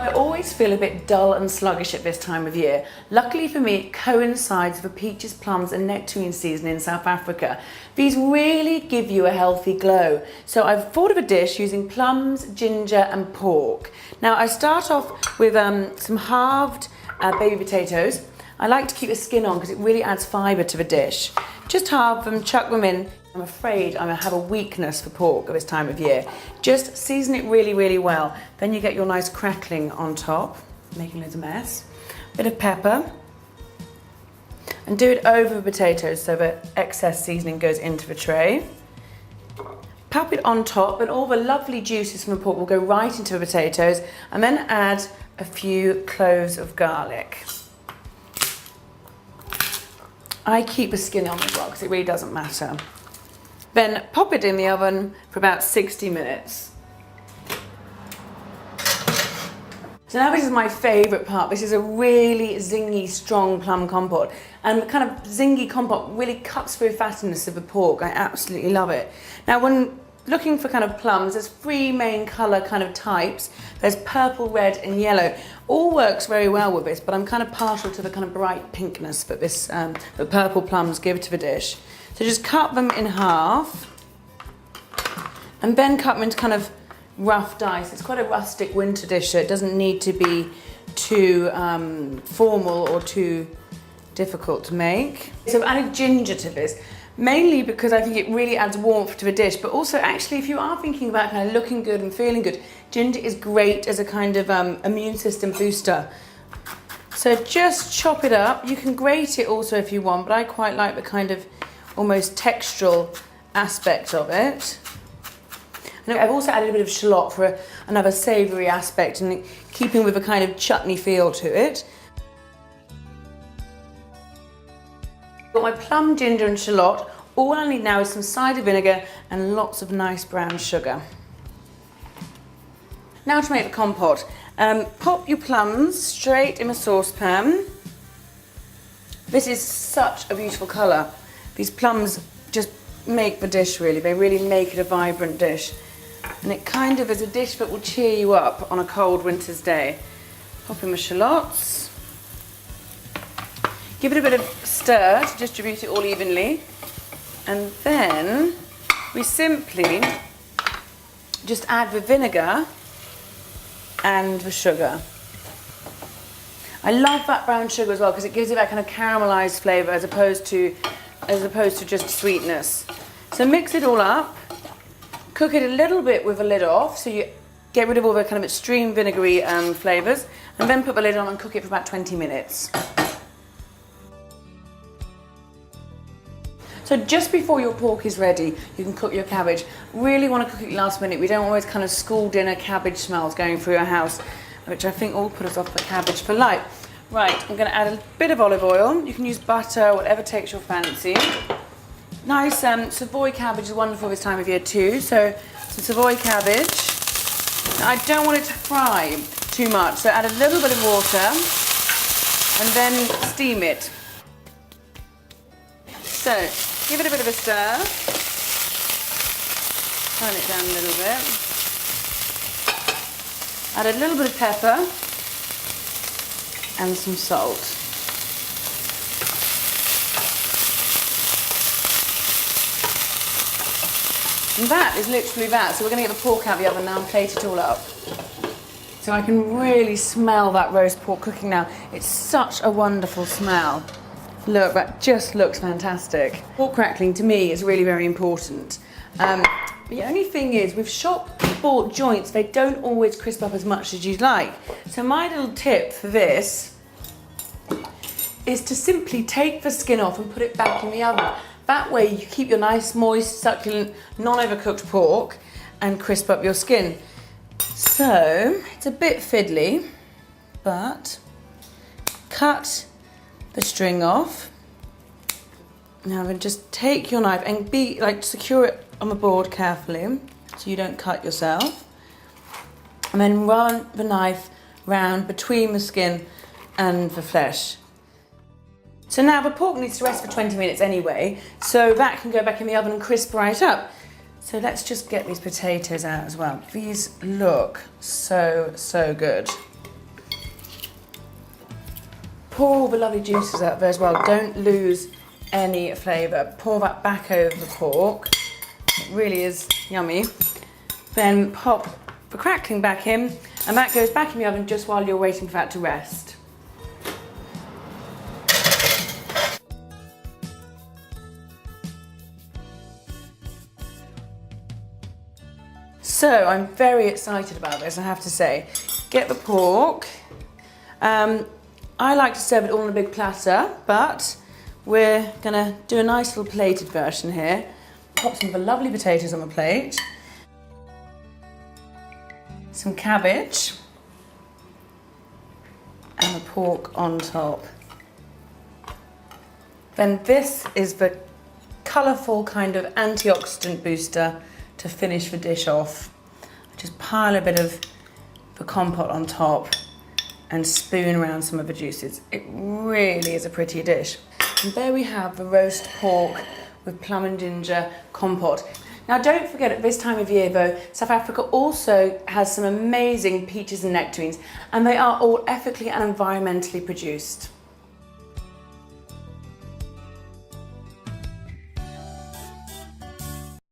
I always feel a bit dull and sluggish at this time of year. Luckily for me, it coincides with the peaches, plums and nectarine season in South Africa. These really give you a healthy glow. So I've thought of a dish using plums, ginger and pork. Now I start off with some halved baby potatoes. I like to keep the skin on because it really adds fibre to the dish. Just halve them, chuck them in. I'm afraid I have a weakness for pork at this time of year. Just season it really, really well. Then you get your nice crackling on top, making loads of mess. Bit of pepper. And do it over the potatoes so that excess seasoning goes into the tray. Pop it on top, and all the lovely juices from the pork will go right into the potatoes. And then add a few cloves of garlic. I keep the skin on as well because it really doesn't matter. Then pop it in the oven for about 60 minutes. So now this is my favourite part. This is a really zingy, strong plum compote. And the kind of zingy compote really cuts through the fattiness of the pork. I absolutely love it. Now when looking for kind of plums, there's three main colour kind of types. There's purple, red and yellow. All works very well with this, but I'm kind of partial to the kind of bright pinkness that the purple plums give to the dish. So just cut them in half and then cut them into kind of rough dice. It's quite a rustic winter dish, so it doesn't need to be too formal or too difficult to make. So I've added ginger to this, mainly because I think it really adds warmth to the dish, but also actually if you are thinking about kind of looking good and feeling good, ginger is great as a kind of immune system booster. So just chop it up. You can grate it also if you want, but I quite like the kind of almost textural aspect of it. And I've also added a bit of shallot for another savoury aspect and keeping with a kind of chutney feel to it. Got my plum, ginger and shallot. All I need now is some cider vinegar and lots of nice brown sugar. Now to make the compote. Pop your plums straight in a saucepan. This is such a beautiful colour. These plums just make the dish really. They really make it a vibrant dish. And it kind of is a dish that will cheer you up on a cold winter's day. Pop in the shallots. Give it a bit of stir to distribute it all evenly. And then we simply just add the vinegar and the sugar. I love that brown sugar as well because it gives it that kind of caramelized flavour as opposed to just sweetness. So mix it all up. Cook it a little bit with the lid off, so you get rid of all the kind of extreme vinegary flavours, and then put the lid on and cook it for about 20 minutes. So just before your pork is ready, you can cook your cabbage. Really want to cook it last minute. We don't always kind of school dinner cabbage smells going through your house, which I think all put us off the cabbage for life. Right, I'm going to add a bit of olive oil. You can use butter, whatever takes your fancy. Nice Savoy cabbage is wonderful this time of year too. So some Savoy cabbage. Now, I don't want it to fry too much, so add a little bit of water and then steam it. So give it a bit of a stir. Turn it down a little bit. Add a little bit of pepper and some salt. And that is literally that. So we're going to get the pork out of the oven now and plate it all up. So I can really smell that roast pork cooking now. It's such a wonderful smell. Look, that just looks fantastic. Pork crackling to me is really very important. The only thing is, with shop-bought joints, they don't always crisp up as much as you'd like. So my little tip for this is to simply take the skin off and put it back in the oven. That way you keep your nice, moist, succulent, non-overcooked pork and crisp up your skin. So, it's a bit fiddly, but cut the string off. Now then just take your knife and secure it on the board carefully so you don't cut yourself. And then run the knife round between the skin and the flesh. So now the pork needs to rest for 20 minutes anyway, so that can go back in the oven and crisp right up. So let's just get these potatoes out as well. These look so, so good. pour all the lovely juices out there as well. Don't lose any flavour. Pour that back over the pork. It really is yummy. Then pop the crackling back in, and that goes back in the oven just while you're waiting for that to rest. So I'm very excited about this, I have to say. Get the pork. I like to serve it all on a big platter, but we're gonna do a nice little plated version here. Pop some of the lovely potatoes on the plate. Some cabbage. And the pork on top. Then this is the colourful kind of antioxidant booster to finish the dish off. Just pile a bit of the compote on top and spoon around some of the juices. It really is a pretty dish. And there we have the roast pork with plum and ginger compote. Now don't forget, at this time of year though, South Africa also has some amazing peaches and nectarines, and they are all ethically and environmentally produced.